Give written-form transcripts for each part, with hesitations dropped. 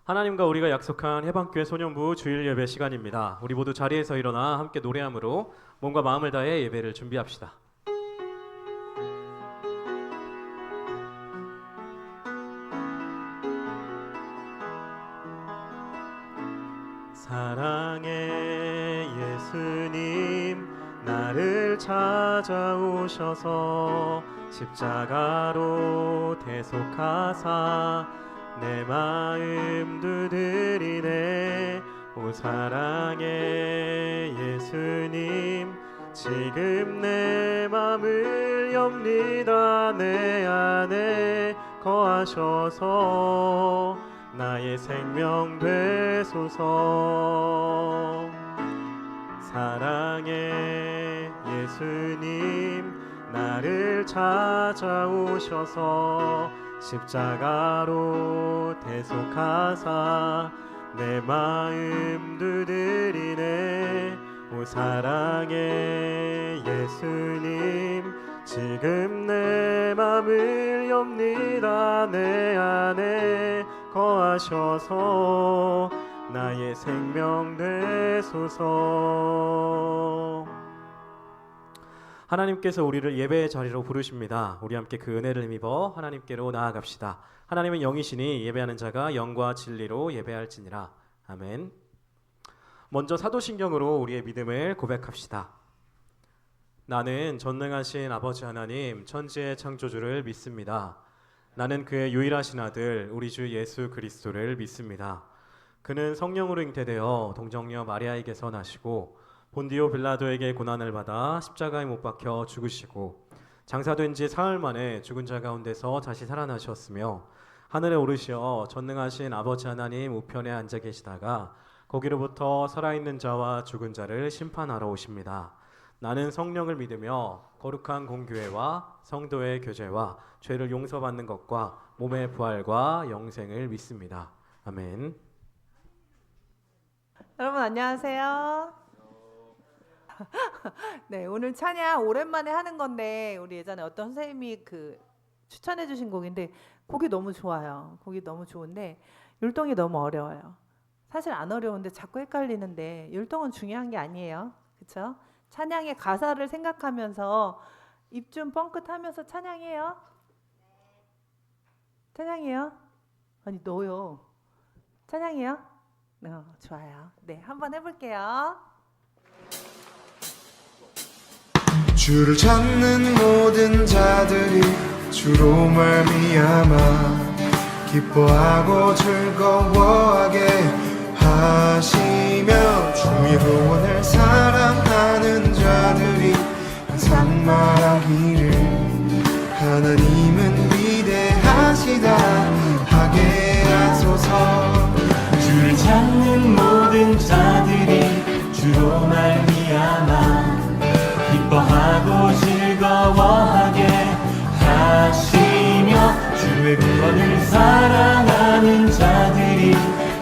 하나님과 우리가 약속한 해방교회 소년부 주일 예배 시간입니다. 우리 모두 자리에서 일어나 함께 노래함으로 몸과 마음을 다해 예배를 준비합시다. 사랑의 예수님 나를 찾아오셔서 십자가로 대속하사 내 마음 두드리네. 오 사랑의 예수님 지금 내 맘을 엽니다. 내 안에 거하셔서 나의 생명 되소서. 사랑의 예수님 나를 찾아오셔서 십자가로 대속하사 내 마음 두드리네. 오 사랑의 예수님 지금 내 맘을 엽니다. 내 안에 거하셔서 나의 생명 되소서. 하나님께서 우리를 예배의 자리로 부르십니다. 우리 함께 그 은혜를 힘입어 하나님께로 나아갑시다. 하나님은 영이시니 예배하는 자가 영과 진리로 예배할지니라. 아멘. 먼저 사도신경으로 우리의 믿음을 고백합시다. 나는 전능하신 아버지 하나님 천지의 창조주를 믿습니다. 나는 그의 유일하신 아들 우리 주 예수 그리스도를 믿습니다. 그는 성령으로 잉태되어 동정녀 마리아에게서 나시고 본디오 빌라도에게 고난을 받아 십자가에 못 박혀 죽으시고 장사된 지 사흘 만에 죽은 자 가운데서 다시 살아나셨으며 하늘에 오르시어 전능하신 아버지 하나님 우편에 앉아 계시다가 거기로부터 살아있는 자와 죽은 자를 심판하러 오십니다. 나는 성령을 믿으며 거룩한 공교회와 성도의 교제와 죄를 용서받는 것과 몸의 부활과 영생을 믿습니다. 아멘. 여러분 안녕하세요. 네, 오늘 찬양 오랜만에 하는 건데 우리 예전에 어떤 선생님이 추천해 주신 곡인데 곡이 너무 좋아요. 곡이 너무 좋은데 율동이 너무 어려워요. 사실 안 어려운데 자꾸 헷갈리는데 율동은 중요한 게 아니에요. 그렇죠? 찬양의 가사를 생각하면서 입 좀 뻥긋하면서 찬양해요. 찬양해요? 아니 너요. 찬양해요? 좋아요. 네, 한번 해볼게요. 주를 찾는 모든 자들이 주로 말미암아 기뻐하고 즐거워하게 하시며 주의 구원을 사랑하는 자들이 항상 말하기를 하나님은 위대하시다 하게 하소서. 주를 찾는 모든 자들이 주로 말미암아 기뻐하고 즐거워하게 하시며 주의 구원을 사랑하는 자들이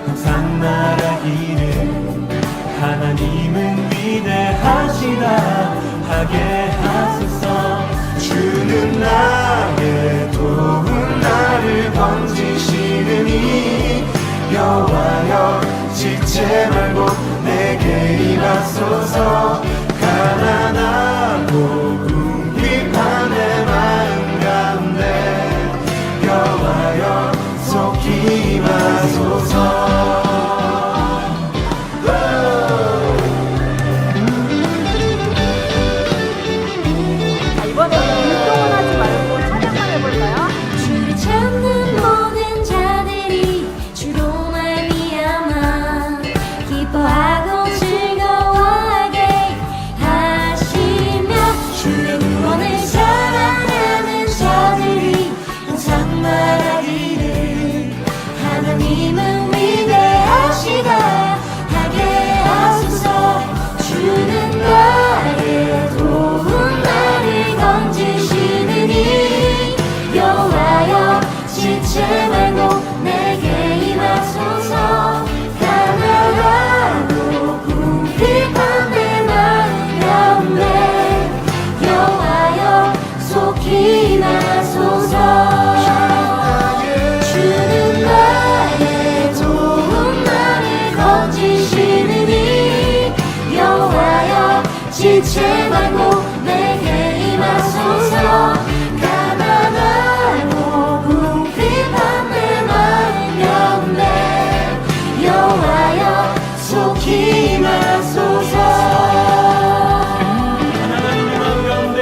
항상 말하기를 하나님은 위대하시다 하게 하소서. 주는 나의 도움 나를 건지시느니 여호와여 지체 말고 내게 임하소서. 가난하고 궁핍한 내 마음 가운데 여호와여 속히 임하소서. 이번에 율동은 하지 말고 찬양만 해볼까요? 주를 찾는 모든 자들이 주로 말미암아 기뻐하고 즐거워하게 하시며 주의 구원을 사랑하는 자들이 항상 말하기를 하나님은 지체 말고 내게 임하소서. 가난하고 궁핍한 내 마음 가운데 여호와여 속히 임하소서. 하나님 마음 가운데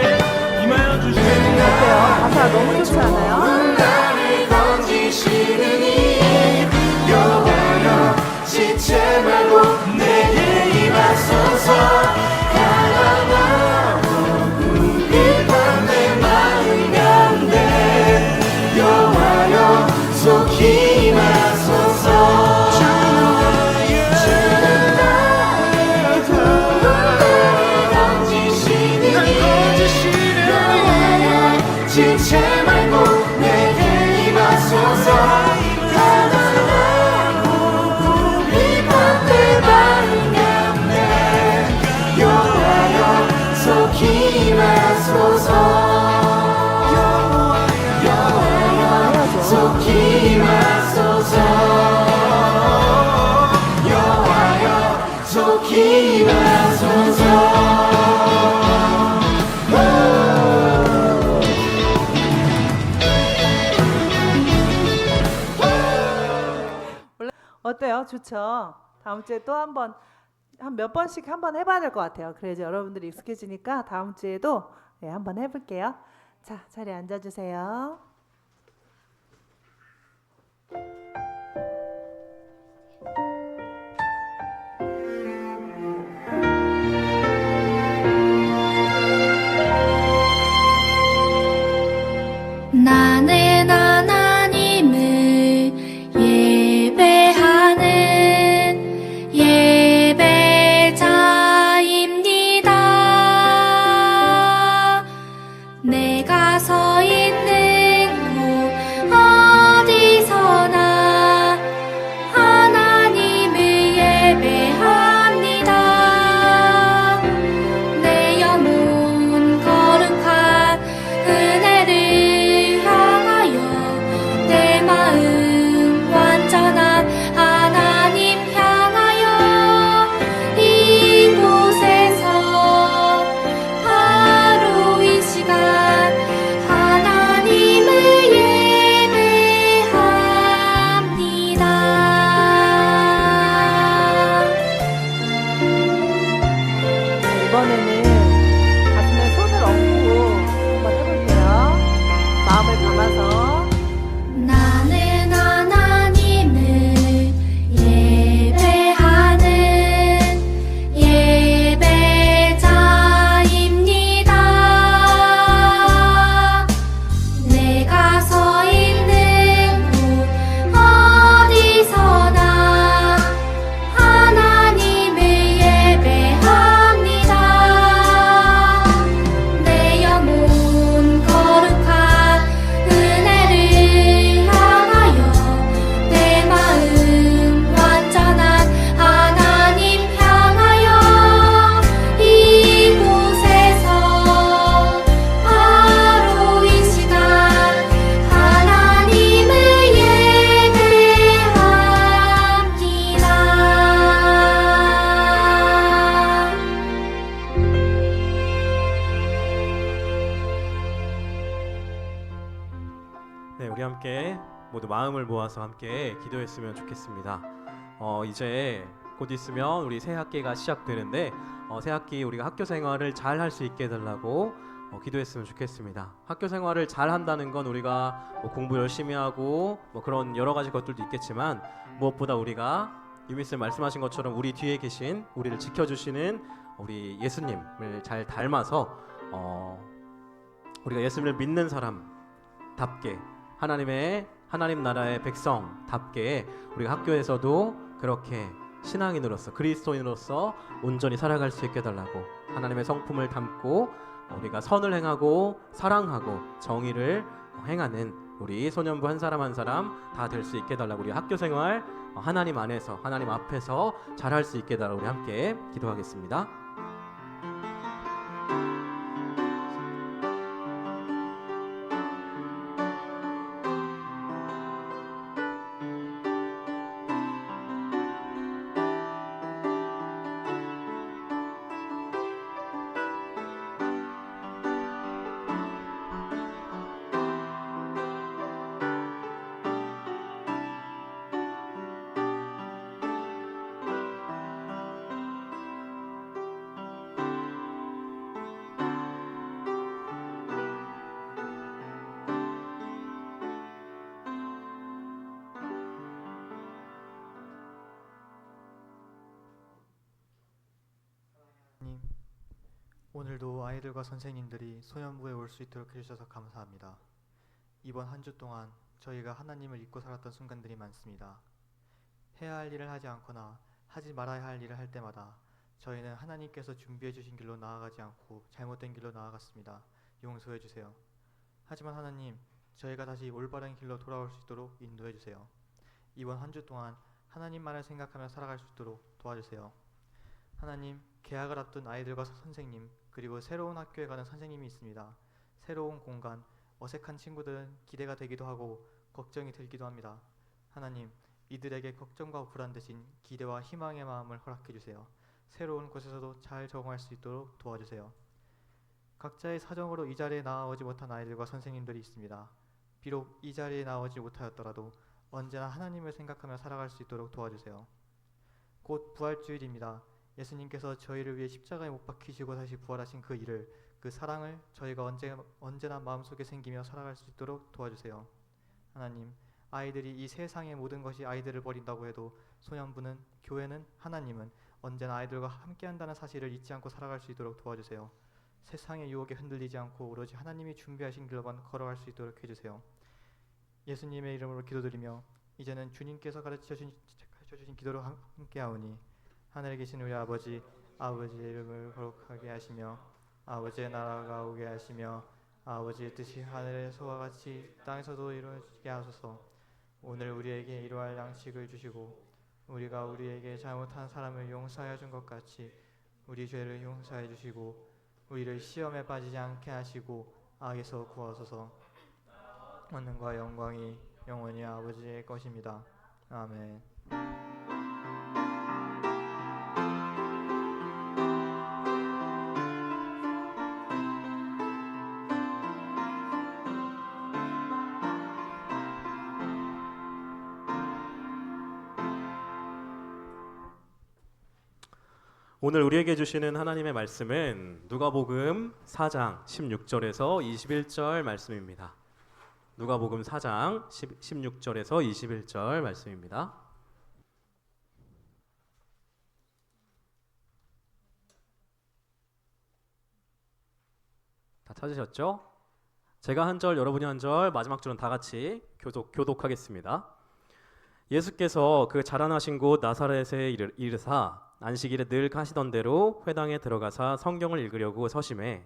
임하여 주시옵소서. 어때요? 가사 너무 좋지 않아요? 나를 건지시느니 여호와여 지체 말고 내게 임하소서. 가난하고 궁핍한 내 마음 가운데 여호와여 속히 임하소서. 주는 나의 분노를 건지시느니 여호와여 지체 말고 내게 임하소서. 가난하고 궁핍한 내 마음 가운데 여호와여 속히 임하소서. 여호와여 속히 임하소서. 여호와여 속히 임하소서. 어때요? 좋죠? 다음 주에 또 한 몇 번씩 한번 해봐야 될 것 같아요. 그래야지 여러분들이 익숙해지니까 다음 주에도 한번 해볼게요. 자, 자리에 앉아주세요. 나는 하나님을 예배하는 예배자입니다. 내가 서 있는 곳 어디서나 하나님을 예배합니다. 내 영혼 거룩한 은혜를 향하여 내 마음 완전한 하나님 향하여 이곳에서 바로 이 시간 하나님을 예배합니다. 이번에는 가슴에 손을 얹고 한번 해볼게요. 마음을 담아서 나는 하나님을 예배하는 예배자입니다. 내가 서 있는 곳 어디서나 하나님을 예배합니다. 내 영혼 거룩한 은혜를 향하여 내 마음 완전한 하나님 향하여 이곳에서 바로 이 시간 하나님을 예배합니다. 네, 우리 함께 모두 마음을 모아서 함께 기도했으면 좋겠습니다. 이제 곧 있으면 우리 새 학기가 시작되는데 새 학기 우리가 학교 생활을 잘 할 수 있게 해달라고 기도했으면 좋겠습니다. 학교 생활을 잘 한다는 건 우리가 뭐 공부 열심히 하고 뭐 그런 여러 가지 것들도 있겠지만 무엇보다 우리가 유미쌤 말씀하신 것처럼 우리 뒤에 계신 우리를 지켜주시는 우리 예수님을 잘 닮아서 우리가 예수님을 믿는 사람답게 하나님 나라의 백성답게 우리가 학교에서도 그렇게 신앙인으로서 그리스도인으로서 온전히 살아갈 수 있게 해달라고 하나님의 성품을 담고 우리가 선을 행하고 사랑하고 정의를 행하는 우리 소년부 한 사람 한 사람 다 될 수 있게 해달라고 우리 학교 생활 하나님 안에서 하나님 앞에서 잘할 수 있게 해달라고 우리 함께 기도하겠습니다. 오늘도 아이들과 선생님들이 소년부에 올 수 있도록 해주셔서 감사합니다. 이번 한 주 동안 저희가 하나님을 잊고 살았던 순간들이 많습니다. 해야 할 일을 하지 않거나 하지 말아야 할 일을 할 때마다 저희는 하나님께서 준비해 주신 길로 나아가지 않고 잘못된 길로 나아갔습니다. 용서해 주세요. 하지만 하나님, 저희가 다시 올바른 길로 돌아올 수 있도록 인도해 주세요. 이번 한 주 동안 하나님만을 생각하며 살아갈 수 있도록 도와주세요. 하나님, 개학을 앞둔 아이들과 선생님, 그리고 새로운 학교에 가는 선생님이 있습니다. 새로운 공간, 어색한 친구들은 기대가 되기도 하고 걱정이 들기도 합니다. 하나님, 이들에게 걱정과 불안 대신 기대와 희망의 마음을 허락해 주세요. 새로운 곳에서도 잘 적응할 수 있도록 도와주세요. 각자의 사정으로 이 자리에 나아오지 못한 아이들과 선생님들이 있습니다. 비록 이 자리에 나오지 못하였더라도 언제나 하나님을 생각하며 살아갈 수 있도록 도와주세요. 곧 부활주일입니다. 예수님께서 저희를 위해 십자가에 못 박히시고 다시 부활하신 그 일을, 그 사랑을 저희가 언제나 마음속에 생기며 살아갈 수 있도록 도와주세요. 하나님, 아이들이 이 세상의 모든 것이 아이들을 버린다고 해도 소년부는, 교회는, 하나님은 언제나 아이들과 함께한다는 사실을 잊지 않고 살아갈 수 있도록 도와주세요. 세상의 유혹에 흔들리지 않고 오로지 하나님이 준비하신 길로만 걸어갈 수 있도록 해주세요. 예수님의 이름으로 기도드리며 이제는 주님께서 가르쳐주신 기도로 함께하오니 하늘에 계신 우리 아버지의 이름을 거룩하게 하시며 아버지의 나라가 오게 하시며 아버지의 뜻이 하늘에서와 같이 땅에서도 이루어지게 하소서. 오늘 우리에게 일용할 양식을 주시고 우리가 우리에게 잘못한 사람을 용서하여 준 것 같이 우리 죄를 용서해 주시고 우리를 시험에 빠지지 않게 하시고 악에서 구하소서. 원능과 영광이 영원히 아버지의 것입니다. 아멘. 오늘 우리에게 주시는 하나님의 말씀은 누가복음 4장 16절에서 21절 말씀입니다. 누가복음 4장 16절에서 21절 말씀입니다. 다 찾으셨죠? 제가 한 절, 여러분이 한 절, 마지막 줄은 다 같이 교독하겠습니다. 예수께서 그 자라나신 곳 나사렛에 이르사 안식일에 늘 하시던 대로 회당에 들어가사 성경을 읽으려고 서심해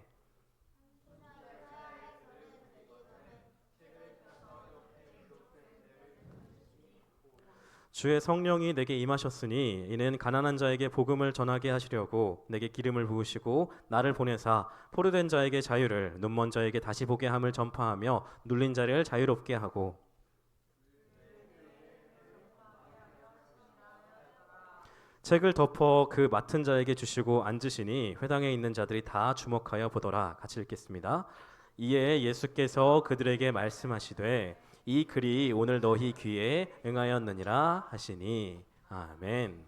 주의 성령이 내게 임하셨으니 이는 가난한 자에게 복음을 전하게 하시려고 내게 기름을 부으시고 나를 보내사 포로된 자에게 자유를, 눈먼 자에게 다시 보게 함을 전파하며 눌린 자를 자유롭게 하고 책을 덮어 그 맡은 자에게 주시고 앉으시니 회당에 있는 자들이 다 주목하여 보더라. 같이 읽겠습니다. 이에 예수께서 그들에게 말씀하시되 이 글이 오늘 너희 귀에 응하였느니라 하시니 아멘.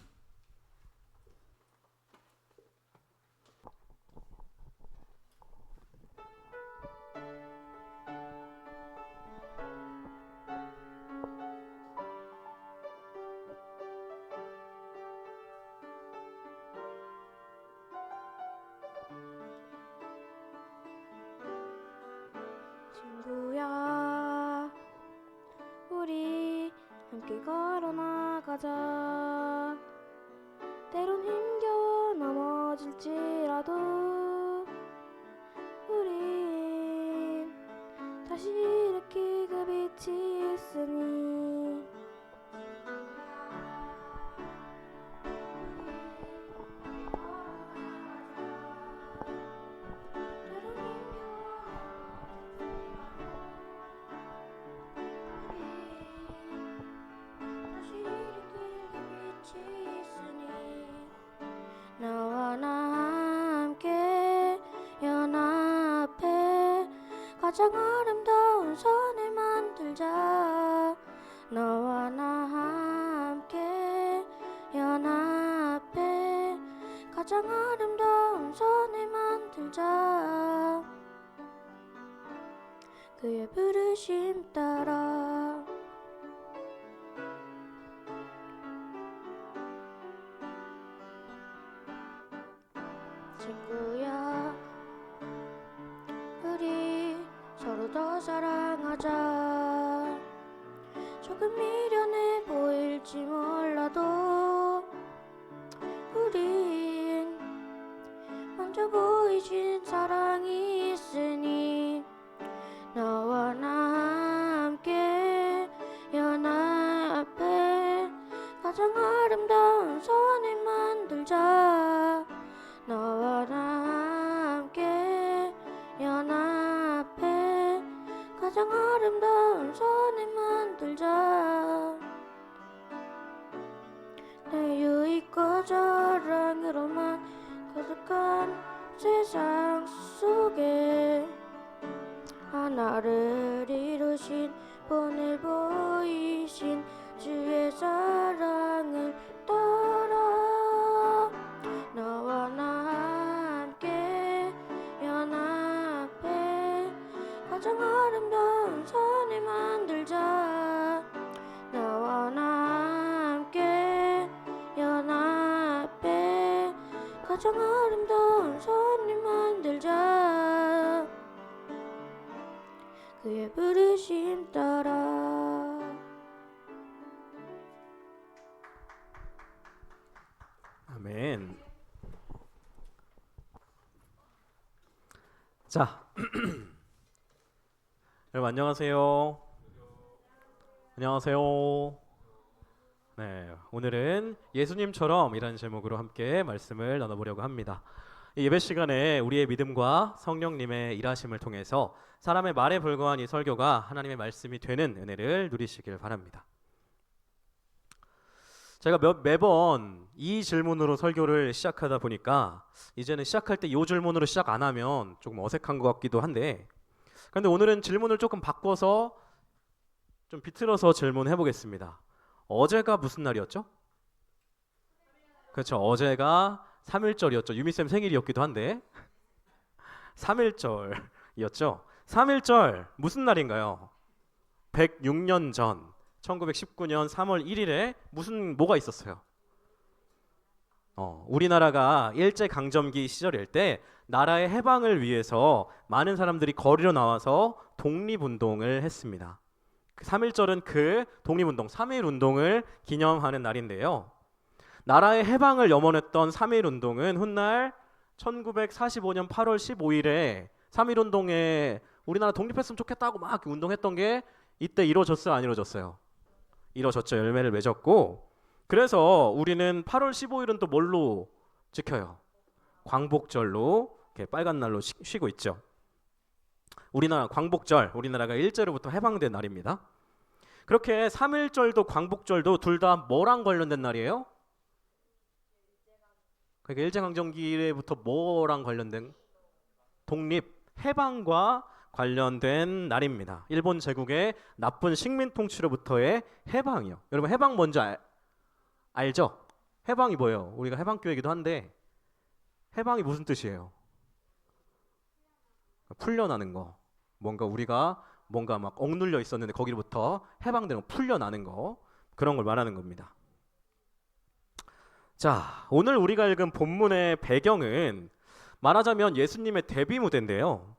친구야, 우리 함께 걸어 나가자. 때론 힘겨워 넘어질지라도 우린 다시 일으키고 빛이 있으니 너와 나 함께 연합해 가장 아름다운 선을 만들자. 너와 나 함께 연합해 가장 아름다운 선을 만들자. 그의 부르심 따라 친구야, 서로 더 사랑하자. 조금 미련해 보일지 몰라도 우린 먼저 보이진 사랑이 있으니 너와 나 함께 연합해 가장 아름다운 선을 만들자. 너와 나 함께 연합해 가장 아름다운 선을 만들자. 내 유익과 자랑으로만 가득한 세상 속에 하나를 이루신 본을 보이신 주의 사랑을 따라 너와 나 함께 연합해 가장 아름다운 선을 만들자. 너와 나 함께 연합해 가장 아름다운 선을 만들자. 그의 부르심 따라. 아멘. 자, 여러분 안녕하세요. 안녕하세요. 네, 오늘은 예수님처럼이라는 제목으로 함께 말씀을 나눠보려고 합니다. 이 예배 시간에 우리의 믿음과 성령님의 일하심을 통해서 사람의 말에 불과한 이 설교가 하나님의 말씀이 되는 은혜를 누리시길 바랍니다. 제가 매번 이 질문으로 설교를 시작하다 보니까 이제는 시작할 때 이 질문으로 시작 안 하면 조금 어색한 것 같기도 한데, 그런데 오늘은 질문을 조금 바꿔서 좀 비틀어서 질문해 보겠습니다. 어제가 무슨 날이었죠? 그렇죠. 어제가 3.1절이었죠. 유미쌤 생일이었기도 한데 3.1절이었죠. 3.1절 무슨 날인가요? 106년 전 1919년 3월 1일에 뭐가 있었어요? 우리나라가 일제강점기 시절일 때 나라의 해방을 위해서 많은 사람들이 거리로 나와서 독립운동을 했습니다. 3.1절은 그 독립운동, 3.1운동을 기념하는 날인데요. 나라의 해방을 염원했던 3.1운동은 훗날 1945년 8월 15일에 3.1운동에 우리나라 독립했으면 좋겠다고 막 운동했던 게 이때 이루어졌어요? 안 이루어졌어요? 이루어졌죠. 열매를 맺었고, 그래서 우리는 8월 15일은 또 뭘로 지켜요? 광복절로 이렇게 빨간 날로 쉬고 있죠. 우리나라 광복절, 우리나라가 일제로부터 해방된 날입니다. 그렇게 3.1절도 광복절도 둘 다 뭐랑 관련된 날이에요? 그러니까 일제강점기부터 뭐랑 관련된? 독립, 해방과 관련된 날입니다. 일본 제국의 나쁜 식민 통치로부터의 해방이요. 여러분 해방 뭔지 알죠? 해방이 뭐예요? 우리가 해방교회이기도 한데 해방이 무슨 뜻이에요? 풀려나는 거. 우리가 막 억눌려 있었는데 거기로부터 해방되는 거, 풀려나는 거, 그런 걸 말하는 겁니다. 자, 오늘 우리가 읽은 본문의 배경은 말하자면 예수님의 데뷔 무대인데요.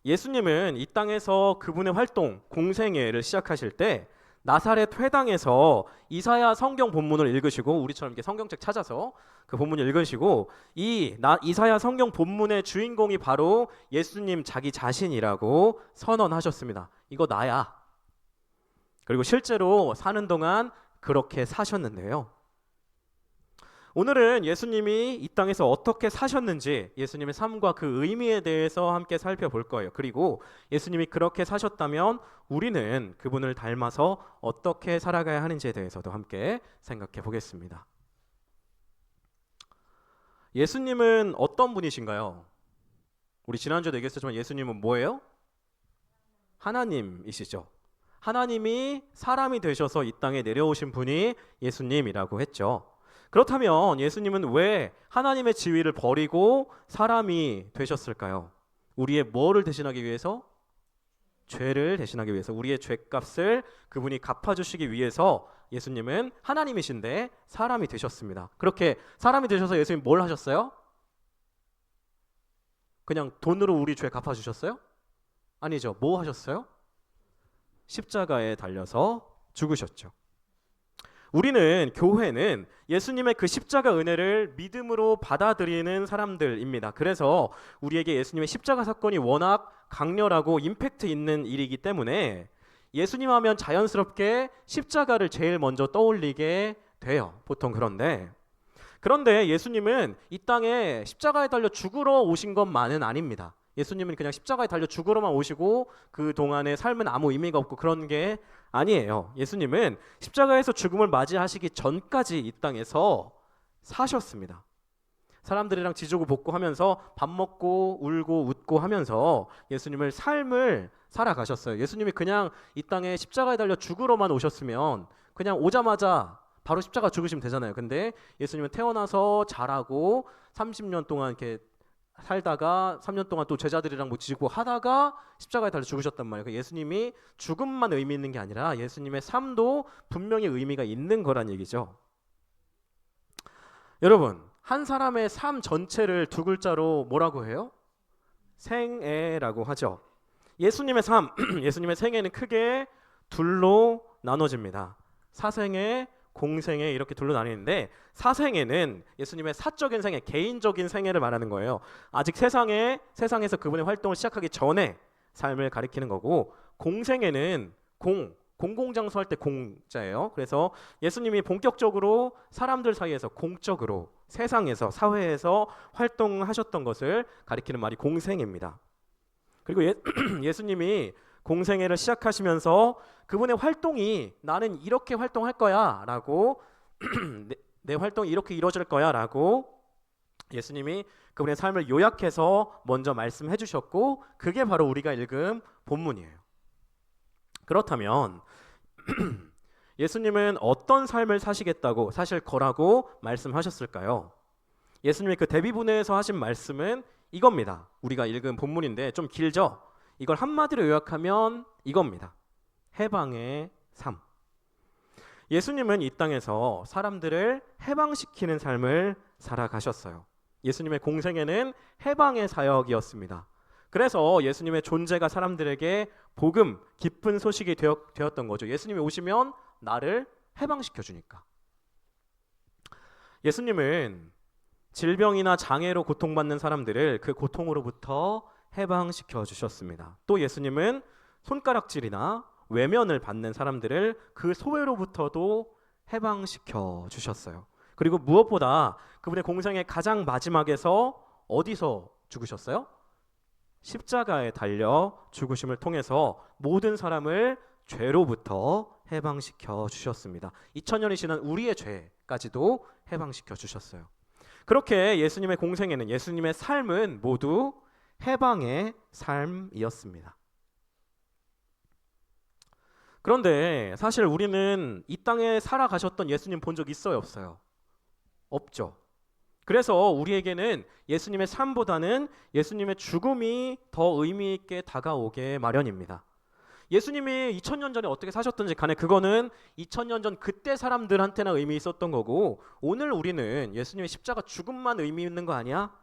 예수님은 이 땅에서 그분의 활동, 공생애를 시작하실 때 나사렛 회당에서 이사야 성경 본문을 읽으시고, 우리처럼 이렇게 성경책 찾아서 그 본문을 읽으시고, 이사야 성경 본문의 주인공이 바로 예수님 자기 자신이라고 선언하셨습니다. 이거 나야. 그리고 실제로 사는 동안 그렇게 사셨는데요. 오늘은 예수님이 이 땅에서 어떻게 사셨는지, 예수님의 삶과 그 의미에 대해서 함께 살펴볼 거예요. 그리고 예수님이 그렇게 사셨다면 우리는 그분을 닮아서 어떻게 살아가야 하는지에 대해서도 함께 생각해 보겠습니다. 예수님은 어떤 분이신가요? 우리 지난주에도 얘기했었지만 예수님은 뭐예요? 하나님이시죠. 하나님이 사람이 되셔서 이 땅에 내려오신 분이 예수님이라고 했죠. 그렇다면 예수님은 왜 하나님의 지위를 버리고 사람이 되셨을까요? 우리의 뭐를 대신하기 위해서? 죄를 대신하기 위해서, 우리의 죄값을 그분이 갚아주시기 위해서 예수님은 하나님이신데 사람이 되셨습니다. 그렇게 사람이 되셔서 예수님 뭘 하셨어요? 그냥 돈으로 우리 죄 갚아주셨어요? 아니죠. 뭐 하셨어요? 십자가에 달려서 죽으셨죠. 우리는 교회는 예수님의 그 십자가 은혜를 믿음으로 받아들이는 사람들입니다. 그래서 우리에게 예수님의 십자가 사건이 워낙 강렬하고 임팩트 있는 일이기 때문에 예수님 하면 자연스럽게 십자가를 제일 먼저 떠올리게 돼요. 보통 그런데 예수님은 이 땅에 십자가에 달려 죽으러 오신 것만은 아닙니다. 예수님은 그냥 십자가에 달려 죽으러만 오시고 그 동안의 삶은 아무 의미가 없고 그런 게 아니에요. 예수님은 십자가에서 죽음을 맞이하시기 전까지 이 땅에서 사셨습니다. 사람들이랑 지지고 볶고 하면서 밥 먹고 울고 웃고 하면서 예수님을 삶을 살아가셨어요. 예수님이 그냥 이 땅에 십자가에 달려 죽으러만 오셨으면 그냥 오자마자 바로 십자가 죽으시면 되잖아요. 근데 예수님은 태어나서 자라고 30년 동안 이렇게 살다가 3년 동안 또 제자들이랑 뭐 지지고 하다가 십자가에 달려 죽으셨단 말이에요. 그러니까 예수님이 죽음만 의미 있는 게 아니라 예수님의 삶도 분명히 의미가 있는 거란 얘기죠. 여러분, 한 사람의 삶 전체를 두 글자로 뭐라고 해요? 생애라고 하죠. 예수님의 삶, 예수님의 생애는 크게 둘로 나눠집니다. 사생애, 공생애 이렇게 둘로 나뉘는데 사생애는 예수님의 사적인 생애, 개인적인 생애를 말하는 거예요. 아직 세상에서 그분의 활동을 시작하기 전에 삶을 가리키는 거고, 공생애는 공공장소 할 때 공자예요. 그래서 예수님이 본격적으로 사람들 사이에서 공적으로 세상에서 사회에서 활동하셨던 것을 가리키는 말이 공생애입니다. 그리고 예수님이 공생애를 시작하시면서 그분의 활동이 나는 이렇게 활동할 거야 라고 내 활동이 이렇게 이루어질 거야 라고 예수님이 그분의 삶을 요약해서 먼저 말씀해 주셨고, 그게 바로 우리가 읽은 본문이에요. 그렇다면 예수님은 어떤 삶을 사시겠다고 사실 거라고 말씀하셨을까요? 예수님이 그 대비분에서 하신 말씀은 이겁니다. 우리가 읽은 본문인데 좀 길죠? 이걸 한마디로 요약하면 이겁니다. 해방의 삶. 예수님은 이 땅에서 사람들을 해방시키는 삶을 살아가셨어요. 예수님의 공생애는 해방의 사역이었습니다. 그래서 예수님의 존재가 사람들에게 복음, 기쁜 소식이 되었던 거죠. 예수님이 오시면 나를 해방시켜 주니까. 예수님은 질병이나 장애로 고통받는 사람들을 그 고통으로부터 해방시켜 주셨습니다. 또 예수님은 손가락질이나 외면을 받는 사람들을 그 소외로부터도 해방시켜 주셨어요. 그리고 무엇보다 그분의 공생의 가장 마지막에서 어디서 죽으셨어요? 십자가에 달려 죽으심을 통해서 모든 사람을 죄로부터 해방시켜 주셨습니다. 2000년이 지난 우리의 죄까지도 해방시켜 주셨어요. 그렇게 예수님의 공생애는, 예수님의 삶은 모두 해방의 삶이었습니다. 그런데 사실 우리는 이 땅에 살아가셨던 예수님 본 적 있어요, 없어요? 없죠. 그래서 우리에게는 예수님의 삶보다는 예수님의 죽음이 더 의미 있게 다가오게 마련입니다. 예수님이 2000년 전에 어떻게 사셨든지 간에 그거는 2000년 전 그때 사람들한테나 의미 있었던 거고, 오늘 우리는 예수님의 십자가 죽음만 의미 있는 거 아니야?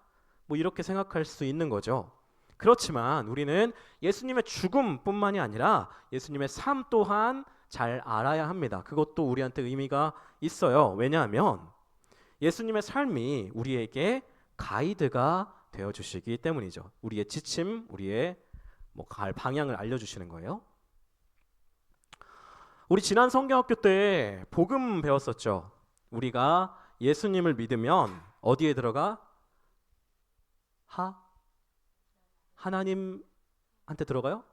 뭐 이렇게 생각할 수 있는 거죠. 그렇지만 우리는 예수님의 죽음뿐만이 아니라 예수님의 삶 또한 잘 알아야 합니다. 그것도 우리한테 의미가 있어요. 왜냐하면 예수님의 삶이 우리에게 가이드가 되어주시기 때문이죠. 우리의 지침, 우리의 갈 방향을 알려주시는 거예요. 우리 지난 성경학교 때 복음 배웠었죠. 우리가 예수님을 믿으면 어디에 들어가? 하나님한테 들어가요?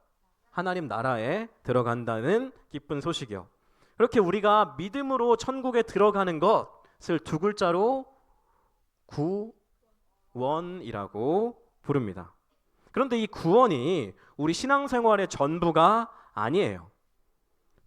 하나님 나라에 들어간다는 기쁜 소식이요. 그렇게 우리가 믿음으로 천국에 들어가는 것을 두 글자로 구원이라고 부릅니다. 그런데 이 구원이 우리 신앙생활의 전부가 아니에요.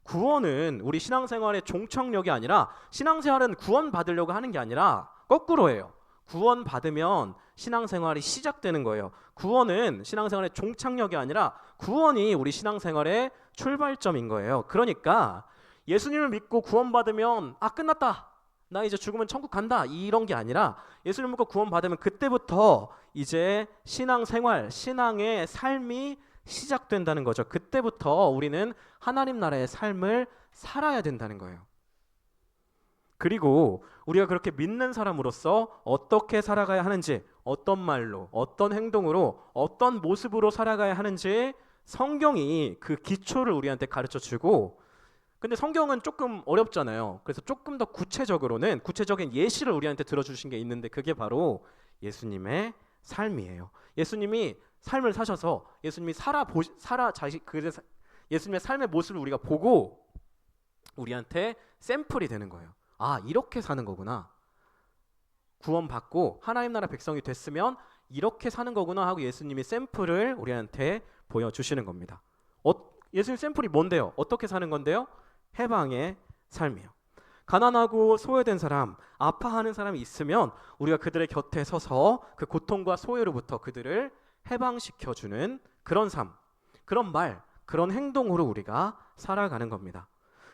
구원은 우리 신앙생활의 종착역이 아니라, 신앙생활은 구원받으려고 하는 게 아니라 거꾸로예요. 구원받으면 신앙생활이 시작되는 거예요. 구원은 신앙생활의 종착역이 아니라 구원이 우리 신앙생활의 출발점인 거예요. 그러니까 예수님을 믿고 구원받으면 끝났다, 나 이제 죽으면 천국 간다, 이런 게 아니라 예수님을 믿고 구원받으면 그때부터 이제 신앙생활, 신앙의 삶이 시작된다는 거죠. 그때부터 우리는 하나님 나라의 삶을 살아야 된다는 거예요. 그리고 우리가 그렇게 믿는 사람으로서 어떻게 살아가야 하는지, 어떤 말로, 어떤 행동으로, 어떤 모습으로 살아가야 하는지 성경이 그 기초를 우리한테 가르쳐 주고, 근데 성경은 조금 어렵잖아요. 그래서 조금 더 구체적인 예시를 우리한테 들어주신 게 있는데, 그게 바로 예수님의 삶이에요. 예수님이 삶을 사셔서 예수님이 예수님의 삶의 모습을 우리가 보고 우리한테 샘플이 되는 거예요. 아, 이렇게 사는 거구나. 구원받고 하나님 나라 백성이 됐으면 이렇게 사는 거구나 하고 예수님이 샘플을 우리한테 보여주시는 겁니다. 예수님 샘플이 뭔데요? 어떻게 사는 건데요? 해방의 삶이에요. 가난하고 소외된 사람, 아파하는 사람이 있으면 우리가 그들의 곁에 서서 그 고통과 소외로부터 그들을 해방시켜주는 그런 삶, 그런 말, 그런 행동으로 우리가 살아가는 겁니다.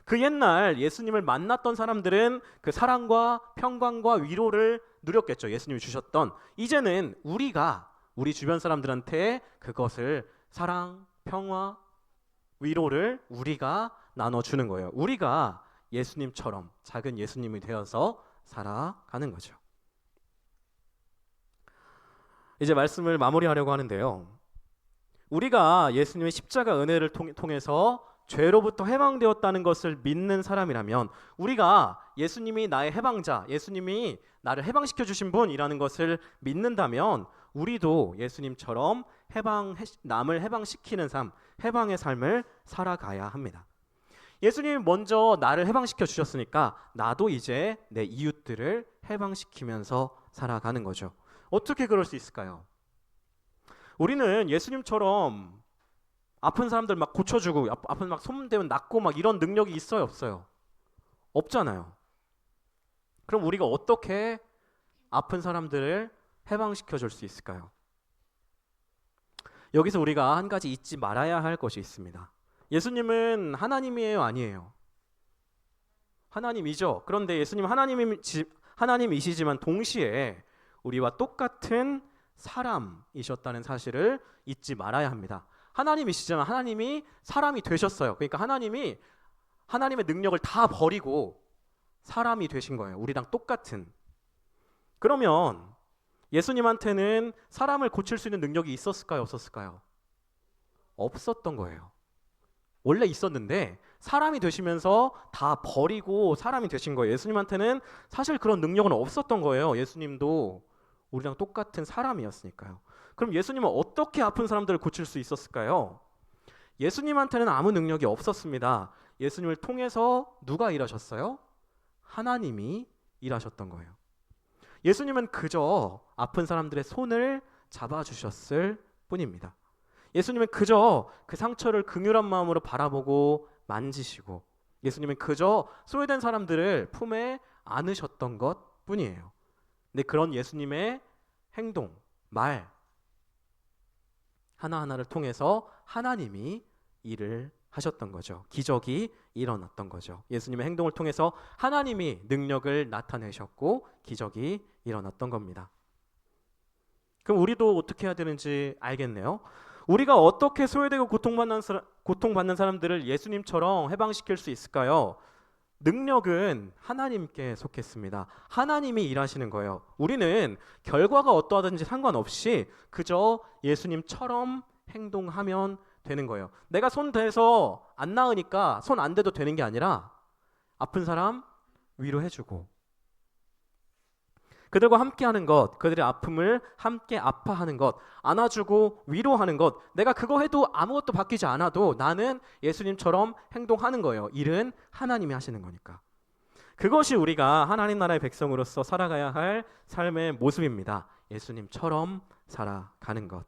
그 옛날 예수님을 만났던 사람들은 그 사랑과 평강과 위로를 누렸겠죠. 예수님이 주셨던. 이제는 우리가 우리 주변 사람들한테 그것을 사랑, 평화, 위로를 우리가 나눠주는 거예요. 우리가 예수님처럼 작은 예수님이 되어서 살아가는 거죠. 이제 말씀을 마무리하려고 하는데요. 우리가 예수님의 십자가 은혜를 통해서 죄로부터 해방되었다는 것을 믿는 사람이라면, 우리가 예수님이 나의 해방자, 예수님이 나를 해방시켜 주신 분이라는 것을 믿는다면 우리도 예수님처럼 남을 해방시키는 삶, 해방의 삶을 살아가야 합니다. 예수님이 먼저 나를 해방시켜 주셨으니까 나도 이제 내 이웃들을 해방시키면서 살아가는 거죠. 어떻게 그럴 수 있을까요? 우리는 예수님처럼 아픈 사람들 막 고쳐주고, 아픈 막 손 대면 낫고 막 이런 능력이 있어요, 없어요? 없잖아요. 그럼 우리가 어떻게 아픈 사람들을 해방시켜 줄 수 있을까요? 여기서 우리가 한 가지 잊지 말아야 할 것이 있습니다. 예수님은 하나님이에요, 아니에요? 하나님이죠. 그런데 예수님 하나님이시지만 동시에 우리와 똑같은 사람이셨다는 사실을 잊지 말아야 합니다. 하나님이시지만 하나님이 사람이 되셨어요. 그러니까 하나님이 하나님의 능력을 다 버리고 사람이 되신 거예요. 우리랑 똑같은. 그러면 예수님한테는 사람을 고칠 수 있는 능력이 있었을까요? 없었을까요? 없었던 거예요. 원래 있었는데 사람이 되시면서 다 버리고 사람이 되신 거예요. 예수님한테는 사실 그런 능력은 없었던 거예요. 예수님도 우리랑 똑같은 사람이었으니까요. 그럼 예수님은 어떻게 아픈 사람들을 고칠 수 있었을까요? 예수님한테는 아무 능력이 없었습니다. 예수님을 통해서 누가 일하셨어요? 하나님이 일하셨던 거예요. 예수님은 그저 아픈 사람들의 손을 잡아주셨을 뿐입니다. 예수님은 그저 그 상처를 긍휼한 마음으로 바라보고 만지시고, 예수님은 그저 소외된 사람들을 품에 안으셨던 것 뿐이에요. 근데 그런 예수님의 행동, 말 하나하나를 통해서 하나님이 일을 하셨던 거죠. 기적이 일어났던 거죠. 예수님의 행동을 통해서 하나님이 능력을 나타내셨고 기적이 일어났던 겁니다. 그럼 우리도 어떻게 해야 되는지 알겠네요. 우리가 어떻게 소외되고 고통받는 사람들을 예수님처럼 해방시킬 수 있을까요? 능력은 하나님께 속했습니다. 하나님이 일하시는 거예요. 우리는 결과가 어떠하든지 상관없이 그저 예수님처럼 행동하면 되는 거예요. 내가 손 대서 안 나으니까 손 안 대도 되는 게 아니라 아픈 사람 위로해주고, 그들과 함께하는 것, 그들의 아픔을 함께 아파하는 것, 안아주고 위로하는 것, 내가 그거 해도 아무것도 바뀌지 않아도 나는 예수님처럼 행동하는 거예요. 일은 하나님이 하시는 거니까. 그것이 우리가 하나님 나라의 백성으로서 살아가야 할 삶의 모습입니다. 예수님처럼 살아가는 것.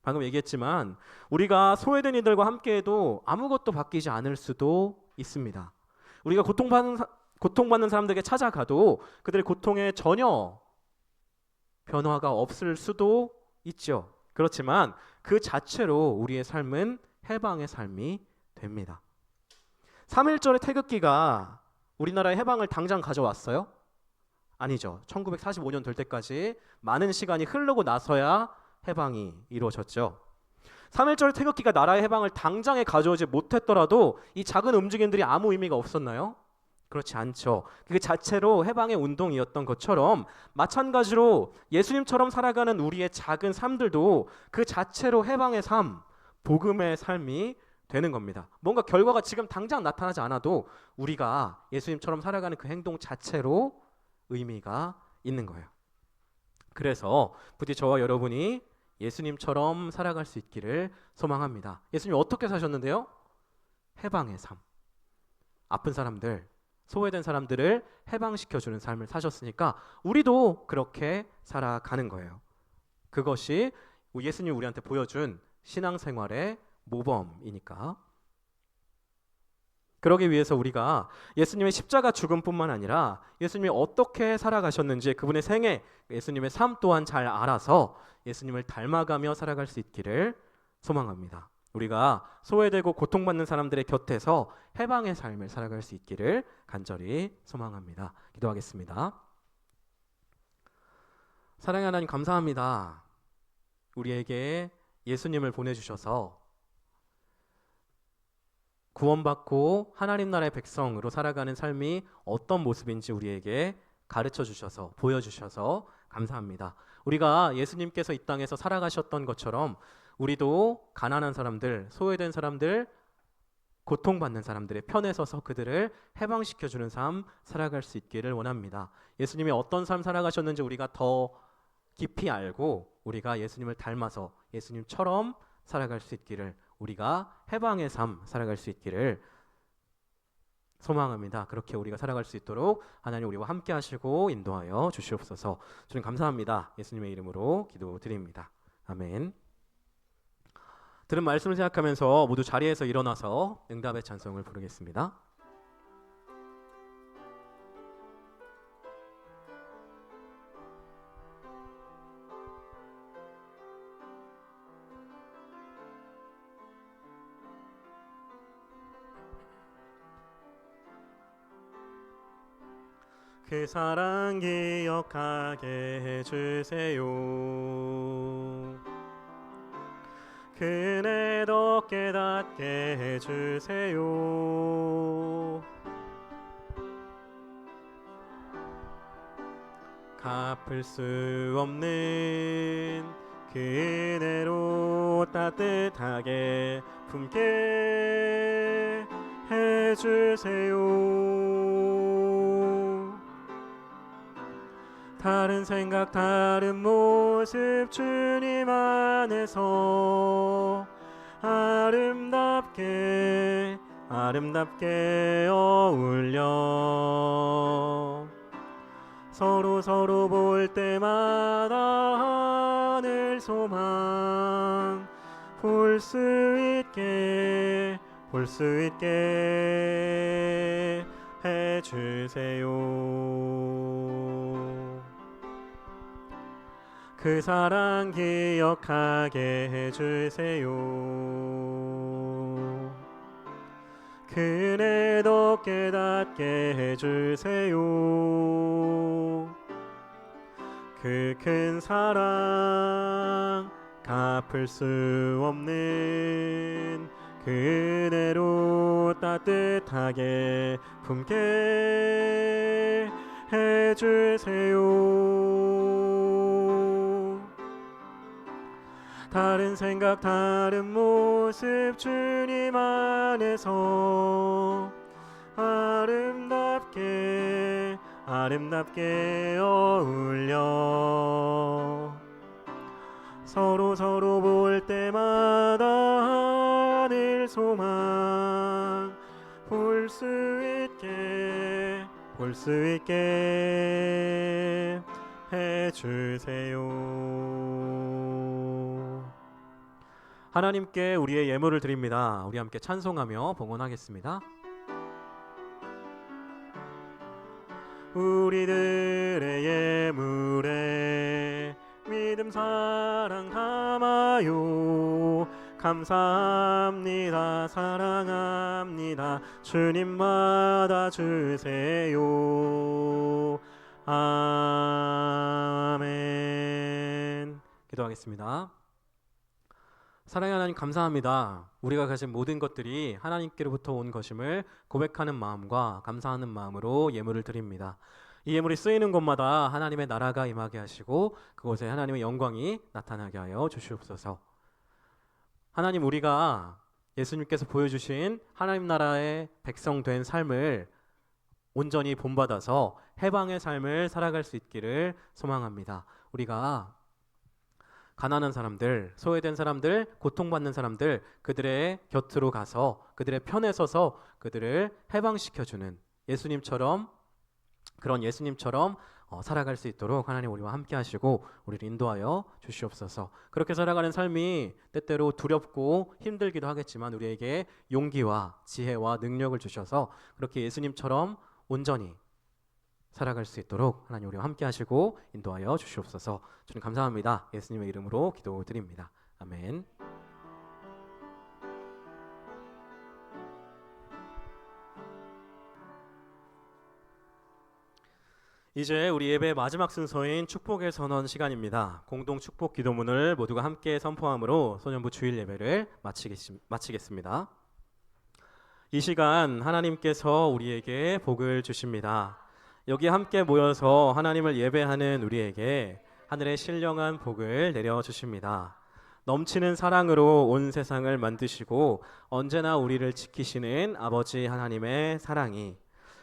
방금 얘기했지만 우리가 소외된 이들과 함께해도 아무것도 바뀌지 않을 수도 있습니다. 우리가 고통받는 사람들에게 찾아가도 그들의 고통에 전혀 변화가 없을 수도 있죠. 그렇지만 그 자체로 우리의 삶은 해방의 삶이 됩니다. 3.1절의 태극기가 우리나라의 해방을 당장 가져왔어요? 아니죠. 1945년 될 때까지 많은 시간이 흐르고 나서야 해방이 이루어졌죠. 3.1절 태극기가 나라의 해방을 당장에 가져오지 못했더라도 이 작은 움직임들이 아무 의미가 없었나요? 그렇지 않죠. 그 자체로 해방의 운동이었던 것처럼 마찬가지로 예수님처럼 살아가는 우리의 작은 삶들도 그 자체로 해방의 삶, 복음의 삶이 되는 겁니다. 뭔가 결과가 지금 당장 나타나지 않아도 우리가 예수님처럼 살아가는 그 행동 자체로 의미가 있는 거예요. 그래서 부디 저와 여러분이 예수님처럼 살아갈 수 있기를 소망합니다. 예수님 어떻게 사셨는데요? 해방의 삶. 아픈 사람들, 소외된 사람들을 해방시켜주는 삶을 사셨으니까 우리도 그렇게 살아가는 거예요. 그것이 예수님이 우리한테 보여준 신앙생활의 모범이니까. 그러기 위해서 우리가 예수님의 십자가 죽음뿐만 아니라 예수님이 어떻게 살아가셨는지 그분의 생애, 예수님의 삶 또한 잘 알아서 예수님을 닮아가며 살아갈 수 있기를 소망합니다. 우리가 소외되고 고통받는 사람들의 곁에서 해방의 삶을 살아갈 수 있기를 간절히 소망합니다. 기도하겠습니다. 사랑의 하나님 감사합니다. 우리에게 예수님을 보내주셔서 구원받고 하나님 나라의 백성으로 살아가는 삶이 어떤 모습인지 우리에게 가르쳐 주셔서 보여주셔서 감사합니다. 우리가 예수님께서 이 땅에서 살아가셨던 것처럼 우리도 가난한 사람들, 소외된 사람들, 고통받는 사람들의 편에 서서 그들을 해방시켜주는 삶 살아갈 수 있기를 원합니다. 예수님이 어떤 삶 살아가셨는지 우리가 더 깊이 알고 우리가 예수님을 닮아서 예수님처럼 살아갈 수 있기를, 우리가 해방의 삶 살아갈 수 있기를 소망합니다. 그렇게 우리가 살아갈 수 있도록 하나님 우리와 함께 하시고 인도하여 주시옵소서. 주님 감사합니다. 예수님의 이름으로 기도드립니다. 아멘. 들은 말씀을 생각하면서 모두 자리에서 일어나서 응답의 찬송을 부르겠습니다. 그 사랑 기억하게 해주세요. 그 은혜 더 깨닫게 해주세요. 갚을 수 없는 그 은혜로 따뜻하게 품게 해주세요. 다른 생각 다른 모습 주님 안에서 아름답게 어울려 서로 볼 때마다 하늘 소망 볼 수 있게 해주세요. 그 사랑 기억하게 해주세요. 그 은혜 더 깨닫게 해주세요. 그 큰 사랑 갚을 수 없는 그 은혜로 따뜻하게 품게 해주세요. 다른 생각 다른 모습 주님 안에서 아름답게 어울려 서로 볼 때마다 하늘 소망 볼 수 있게 해주세요. 하나님께 우리의 예물을 드립니다. 우리 함께 찬송하며 봉헌하겠습니다. 우리들의 예물에 믿음 사랑 담아요. 감사합니다. 사랑합니다. 주님 받아주세요. 아멘. 기도하겠습니다. 사랑의 하나님 감사합니다. 우리가 가진 모든 것들이 하나님께로부터 온 것임을 고백하는 마음과 감사하는 마음으로 예물을 드립니다. 이 예물이 쓰이는 곳마다 하나님의 나라가 임하게 하시고 그곳에 하나님의 영광이 나타나게 하여 주시옵소서. 하나님, 우리가 예수님께서 보여주신 하나님 나라의 백성 된 삶을 온전히 본받아서 해방의 삶을 살아갈 수 있기를 소망합니다. 우리가 가난한 사람들, 소외된 사람들, 고통받는 사람들, 그들의 곁으로 가서 그들의 편에 서서 그들을 해방시켜주는 그런 예수님처럼 살아갈 수 있도록 하나님 우리와 함께 하시고 우리를 인도하여 주시옵소서. 그렇게 살아가는 삶이 때때로 두렵고 힘들기도 하겠지만 우리에게 용기와 지혜와 능력을 주셔서 그렇게 예수님처럼 온전히 살아갈 수 있도록 하나님 우리와 함께 하시고 인도하여 주시옵소서. 주님 감사합니다. 예수님의 이름으로 기도드립니다. 아멘. 이제 우리 예배의 마지막 순서인 축복의 선언 시간입니다. 공동 축복 기도문을 모두가 함께 선포함으로 소년부 주일 예배를 마치겠습니다. 이 시간 하나님께서 우리에게 복을 주십니다. 여기 함께 모여서 하나님을 예배하는 우리에게 하늘의 신령한 복을 내려주십니다. 넘치는 사랑으로 온 세상을 만드시고 언제나 우리를 지키시는 아버지 하나님의 사랑이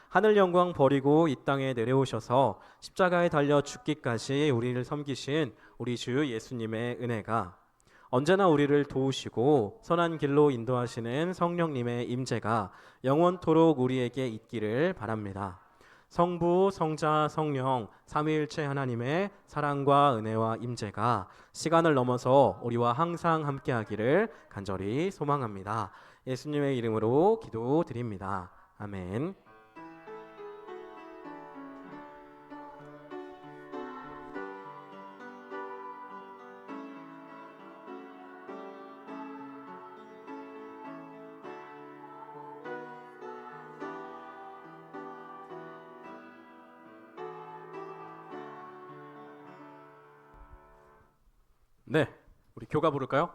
하늘 영광 버리고 이 땅에 내려오셔서 십자가에 달려 죽기까지 우리를 섬기신 우리 주 예수님의 은혜가 언제나 우리를 도우시고 선한 길로 인도하시는 성령님의 임재가 영원토록 우리에게 있기를 바랍니다. 성부, 성자, 성령 삼위일체 하나님의 사랑과 은혜와 임재가 시간을 넘어서 우리와 항상 함께하기를 간절히 소망합니다. 예수님의 이름으로 기도드립니다. 아멘. 네, 우리 교가 부를까요?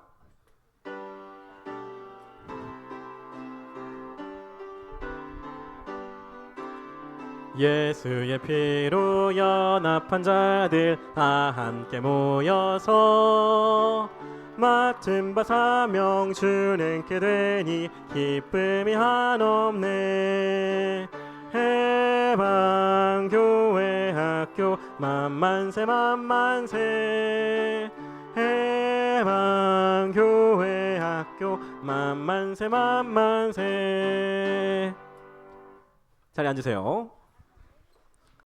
예수의 피로 연합한 자들 다 함께 모여서 맡은 바 사명 준행케 되니 기쁨이 한없네. 해방교회 학교 만만세 만만세. 해방교회 학교 만만세 만만세. 자리에 앉으세요.